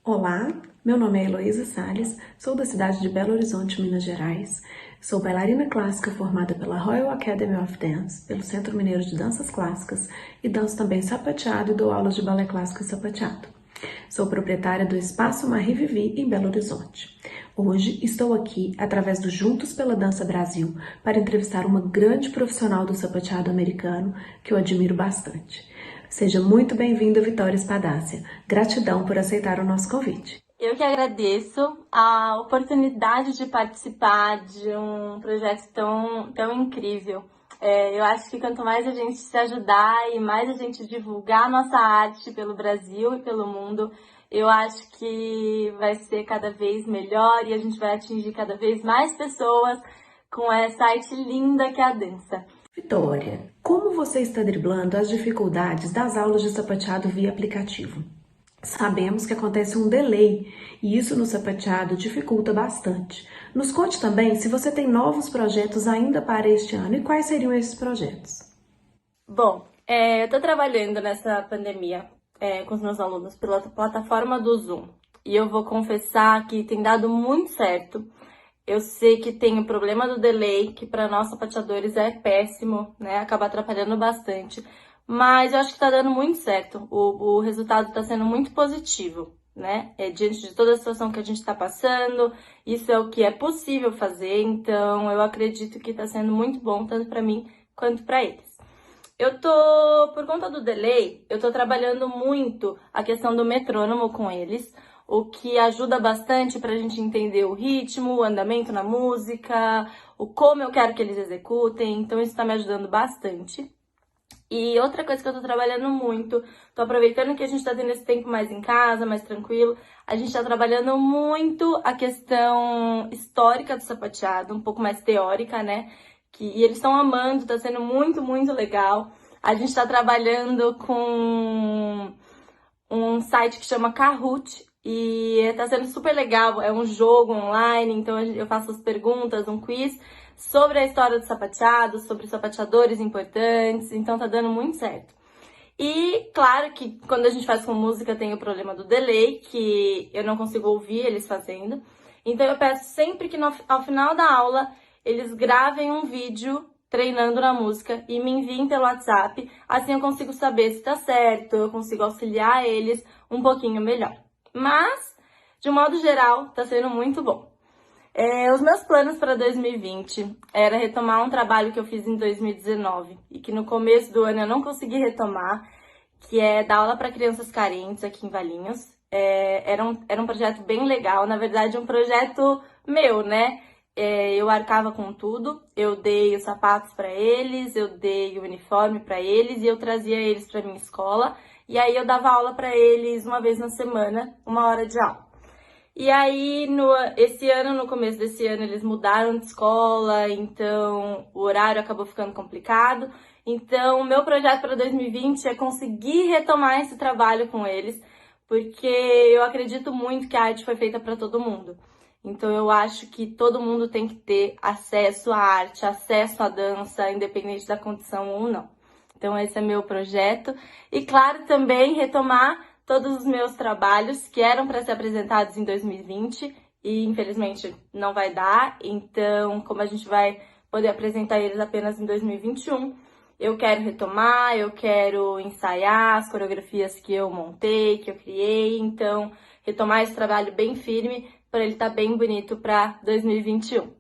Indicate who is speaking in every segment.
Speaker 1: Olá, meu nome é Heloísa Salles, sou da cidade de Belo Horizonte, Minas Gerais. Sou bailarina clássica formada pela Royal Academy of Dance, pelo Centro Mineiro de Danças Clássicas, e danço também sapateado e dou aulas de balé clássico e sapateado. Sou proprietária do Espaço Marie Vivi em Belo Horizonte. Hoje estou aqui, através do Juntos pela Dança Brasil, para entrevistar uma grande profissional do sapateado americano que eu admiro bastante. Seja muito bem-vinda, Vitória Espadácia. Gratidão por aceitar o nosso convite.
Speaker 2: Eu que agradeço a oportunidade de participar de um projeto tão incrível. Eu acho que quanto mais a gente se ajudar e mais a gente divulgar a nossa arte pelo Brasil e pelo mundo, eu acho que vai ser cada vez melhor e a gente vai atingir cada vez mais pessoas com essa arte linda que é a dança.
Speaker 1: Vitória, como você está driblando as dificuldades das aulas de sapateado via aplicativo? Sabemos que acontece um delay e isso no sapateado dificulta bastante. Nos conte também se você tem novos projetos ainda para este ano e quais seriam esses projetos.
Speaker 2: Bom, eu estou trabalhando nessa pandemia com os meus alunos pela plataforma do Zoom e eu vou confessar que tem dado muito certo. Eu sei que tem o problema do delay, que para nós sapateadores é péssimo, né? Acaba atrapalhando bastante. Mas eu acho que está dando muito certo. O resultado está sendo muito positivo, né? Diante de toda a situação que a gente está passando, isso é o que é possível fazer. Então, eu acredito que está sendo muito bom, tanto para mim quanto para eles. Por conta do delay, eu tô trabalhando muito a questão do metrônomo com eles, o que ajuda bastante pra gente entender o ritmo, o andamento na música, o como eu quero que eles executem, então isso tá me ajudando bastante. E outra coisa que eu tô trabalhando muito, tô aproveitando que a gente tá tendo esse tempo mais em casa, mais tranquilo, a gente tá trabalhando muito a questão histórica do sapateado, um pouco mais teórica, né? E eles estão amando, tá sendo muito, muito legal. A gente tá trabalhando com um site que chama Kahoot e tá sendo super legal. É um jogo online, então eu faço as perguntas, um quiz sobre a história do sapateado, sobre sapateadores importantes, então tá dando muito certo. E claro que quando a gente faz com música tem o problema do delay, que eu não consigo ouvir eles fazendo. Então eu peço sempre que ao final da aula eles gravem um vídeo treinando na música e me enviem pelo WhatsApp. Assim eu consigo saber se tá certo, eu consigo auxiliar eles um pouquinho melhor. Mas, de um modo geral, tá sendo muito bom. Os meus planos para 2020 era retomar um trabalho que eu fiz em 2019 e que no começo do ano eu não consegui retomar, que é dar aula para crianças carentes aqui em Valinhos. Era um projeto bem legal, na verdade um projeto meu, né? Eu arcava com tudo, eu dei os sapatos para eles, eu dei o uniforme para eles e eu trazia eles para minha escola. E aí eu dava aula para eles uma vez na semana, 1 hora de aula. E aí, no começo desse ano, eles mudaram de escola, então o horário acabou ficando complicado. Então, o meu projeto para 2020 é conseguir retomar esse trabalho com eles, porque eu acredito muito que a arte foi feita para todo mundo. Então, eu acho que todo mundo tem que ter acesso à arte, acesso à dança, independente da condição ou não. Então, esse é meu projeto. E, claro, também retomar todos os meus trabalhos que eram para ser apresentados em 2020 e infelizmente não vai dar. Então, como a gente vai poder apresentar eles apenas em 2021, eu quero retomar, eu quero ensaiar as coreografias que eu montei, que eu criei. Então, retomar esse trabalho bem firme para ele estar bem bonito para 2021.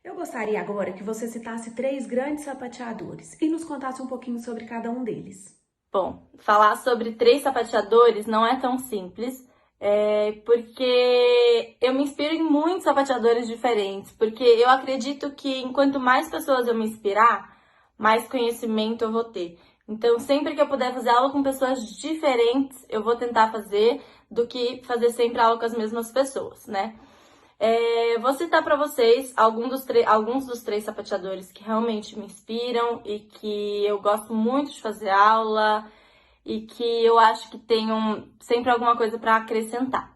Speaker 1: Eu gostaria agora que você citasse 3 grandes sapateadores e nos contasse um pouquinho sobre cada um deles.
Speaker 2: Bom, falar sobre 3 sapateadores não é tão simples, porque eu me inspiro em muitos sapateadores diferentes, porque eu acredito que enquanto mais pessoas eu me inspirar, mais conhecimento eu vou ter. Então, sempre que eu puder fazer aula com pessoas diferentes, eu vou tentar fazer, do que fazer sempre aula com as mesmas pessoas, né? Vou citar para vocês alguns dos 3 sapateadores que realmente me inspiram e que eu gosto muito de fazer aula e que eu acho que tenham sempre alguma coisa para acrescentar.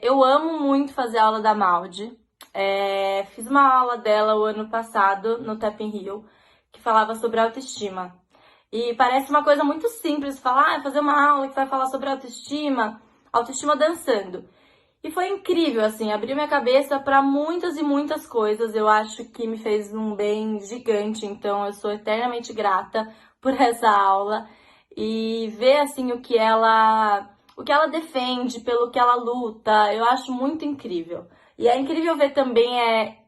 Speaker 2: Eu amo muito fazer aula da Maldi. Fiz uma aula dela o ano passado no Tap in Rio, que falava sobre autoestima. E parece uma coisa muito simples falar, fazer uma aula que vai falar sobre autoestima. autoestima dançando. E foi incrível, assim, abriu minha cabeça para muitas e muitas coisas. Eu acho que me fez um bem gigante, então eu sou eternamente grata por essa aula e ver assim o que ela defende, pelo que ela luta, eu acho muito incrível. E é incrível ver também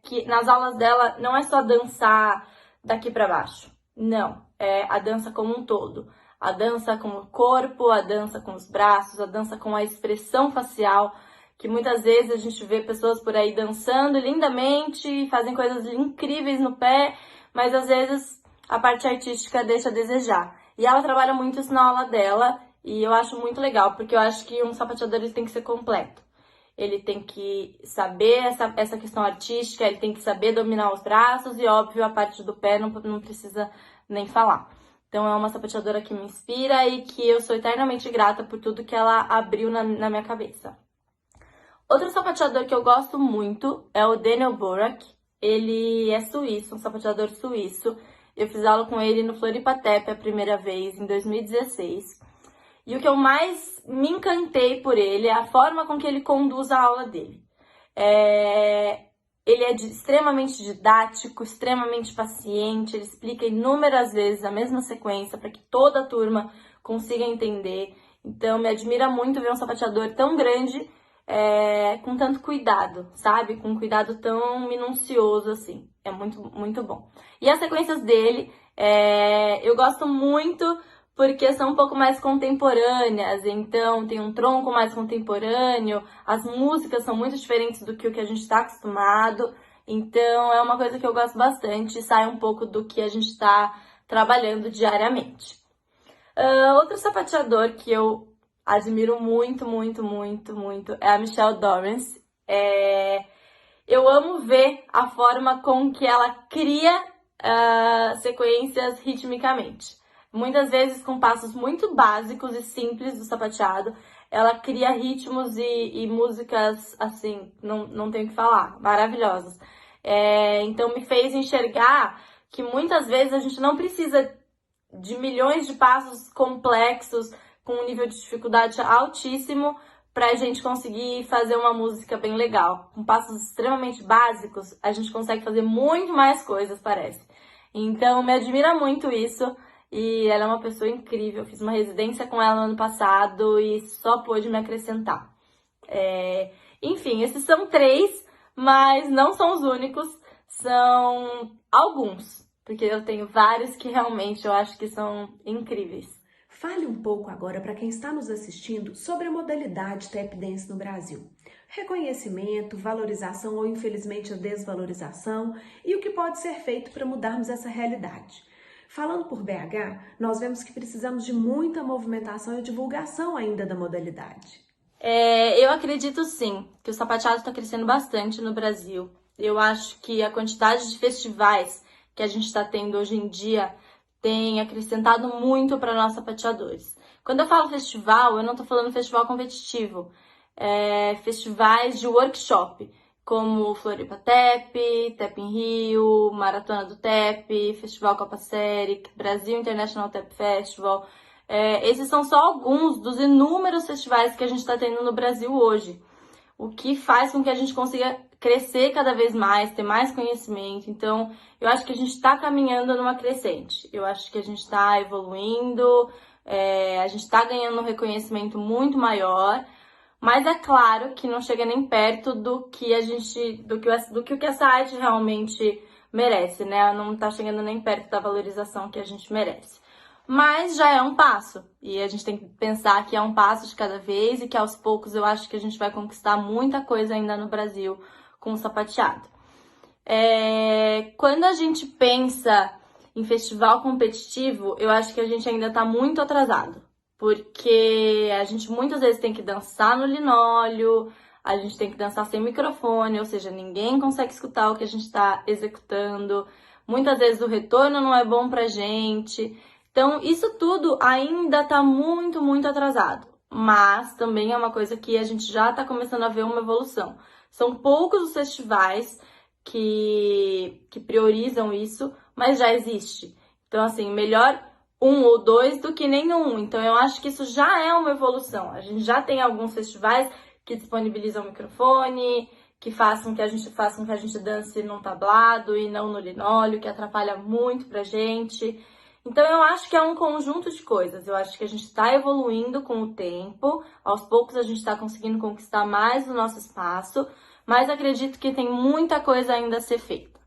Speaker 2: que nas aulas dela não é só dançar daqui para baixo. Não, é a dança como um todo. A dança com o corpo, a dança com os braços, a dança com a expressão facial, que muitas vezes a gente vê pessoas por aí dançando lindamente, fazem coisas incríveis no pé, mas às vezes a parte artística deixa a desejar. E ela trabalha muito isso na aula dela, e eu acho muito legal, porque eu acho que um sapateador ele tem que ser completo. Ele tem que saber essa questão artística, ele tem que saber dominar os braços e, óbvio, a parte do pé não precisa nem falar. Então é uma sapateadora que me inspira e que eu sou eternamente grata por tudo que ela abriu na minha cabeça. Outro sapateador que eu gosto muito é o Daniel Borak. Ele é suíço, um sapateador suíço. Eu fiz aula com ele no Floripa Tep a primeira vez, em 2016. E o que eu mais me encantei por ele é a forma com que ele conduz a aula dele. Ele é extremamente didático, extremamente paciente, ele explica inúmeras vezes a mesma sequência para que toda a turma consiga entender. Então, me admira muito ver um sapateador tão grande com tanto cuidado, sabe? Com um cuidado tão minucioso assim. É muito, muito bom. E as sequências dele, eu gosto muito porque são um pouco mais contemporâneas, então tem um tronco mais contemporâneo, as músicas são muito diferentes do que o que a gente está acostumado, então é uma coisa que eu gosto bastante, sai um pouco do que a gente está trabalhando diariamente. Outro sapateador que eu admiro muito, muito, muito, muito é a Michelle Dorrance. Eu amo ver a forma com que ela cria sequências ritmicamente. Muitas vezes com passos muito básicos e simples do sapateado, ela cria ritmos e músicas, assim, não tenho o que falar, maravilhosas. Então me fez enxergar que muitas vezes a gente não precisa de milhões de passos complexos, com um nível de dificuldade altíssimo, pra gente conseguir fazer uma música bem legal. Com passos extremamente básicos, a gente consegue fazer muito mais coisas, parece. Então, me admira muito isso. E ela é uma pessoa incrível. Eu fiz uma residência com ela no ano passado e só pôde me acrescentar. Enfim, esses são 3, mas não são os únicos. São alguns, porque eu tenho vários que realmente eu acho que são incríveis.
Speaker 1: Fale um pouco agora para quem está nos assistindo sobre a modalidade Tap Dance no Brasil. Reconhecimento, valorização ou infelizmente a desvalorização e o que pode ser feito para mudarmos essa realidade. Falando por BH, nós vemos que precisamos de muita movimentação e divulgação ainda da modalidade.
Speaker 2: Eu acredito sim que o sapateado está crescendo bastante no Brasil. Eu acho que a quantidade de festivais que a gente está tendo hoje em dia tem acrescentado muito para nós sapateadores. Quando eu falo festival, eu não estou falando festival competitivo. Festivais de workshop, como Floripa Tep, Tep em Rio, Maratona do Tep, Festival Copa Série, Brasil International Tep Festival. Esses são só alguns dos inúmeros festivais que a gente está tendo no Brasil hoje, o que faz com que a gente consiga crescer cada vez mais, ter mais conhecimento. Então, eu acho que a gente está caminhando numa crescente. Eu acho que a gente está evoluindo, a gente está ganhando um reconhecimento muito maior. Mas é claro que não chega nem perto do que essa arte realmente merece, né? Não tá chegando nem perto da valorização que a gente merece. Mas já é um passo. E a gente tem que pensar que é um passo de cada vez e que aos poucos eu acho que a gente vai conquistar muita coisa ainda no Brasil com o sapateado. Quando a gente pensa em festival competitivo, eu acho que a gente ainda tá muito atrasado. Porque a gente muitas vezes tem que dançar no linóleo, a gente tem que dançar sem microfone, ou seja, ninguém consegue escutar o que a gente está executando. Muitas vezes o retorno não é bom pra gente. Então, isso tudo ainda está muito, muito atrasado. Mas também é uma coisa que a gente já está começando a ver uma evolução. São poucos os festivais que priorizam isso, mas já existe. Então, assim, melhor um ou dois do que nenhum. Então eu acho que isso já é uma evolução. A gente já tem alguns festivais que disponibilizam microfone, que façam que a gente dance num tablado e não no linóleo, que atrapalha muito pra gente. Então eu acho que é um conjunto de coisas. Eu acho que a gente está evoluindo com o tempo, aos poucos a gente está conseguindo conquistar mais o nosso espaço, mas acredito que tem muita coisa ainda a ser feita.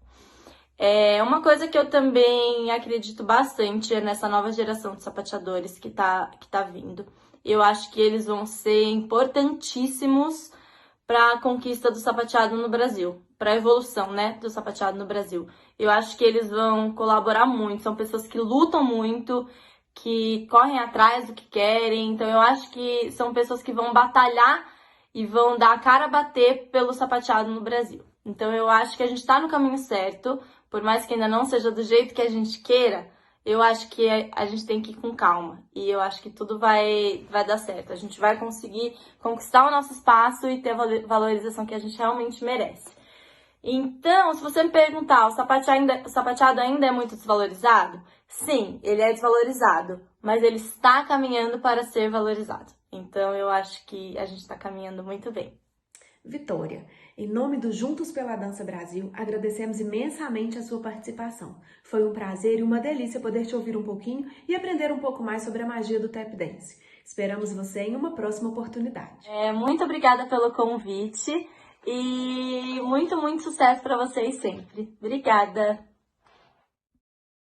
Speaker 2: Uma coisa que eu também acredito bastante é nessa nova geração de sapateadores que tá vindo. Eu acho que eles vão ser importantíssimos para a conquista do sapateado no Brasil, para a evolução, né, do sapateado no Brasil. Eu acho que eles vão colaborar muito, são pessoas que lutam muito, que correm atrás do que querem, então eu acho que são pessoas que vão batalhar e vão dar a cara a bater pelo sapateado no Brasil. Então eu acho que a gente está no caminho certo, por mais que ainda não seja do jeito que a gente queira, eu acho que a gente tem que ir com calma. E eu acho que tudo vai dar certo. A gente vai conseguir conquistar o nosso espaço e ter a valorização que a gente realmente merece. Então, se você me perguntar, o sapateado ainda é muito desvalorizado? Sim, ele é desvalorizado, mas ele está caminhando para ser valorizado. Então, eu acho que a gente está caminhando muito bem.
Speaker 1: Vitória, em nome do Juntos pela Dança Brasil, agradecemos imensamente a sua participação. Foi um prazer e uma delícia poder te ouvir um pouquinho e aprender um pouco mais sobre a magia do tap dance. Esperamos você em uma próxima oportunidade.
Speaker 2: Muito obrigada pelo convite e muito, muito sucesso para vocês sempre. Obrigada!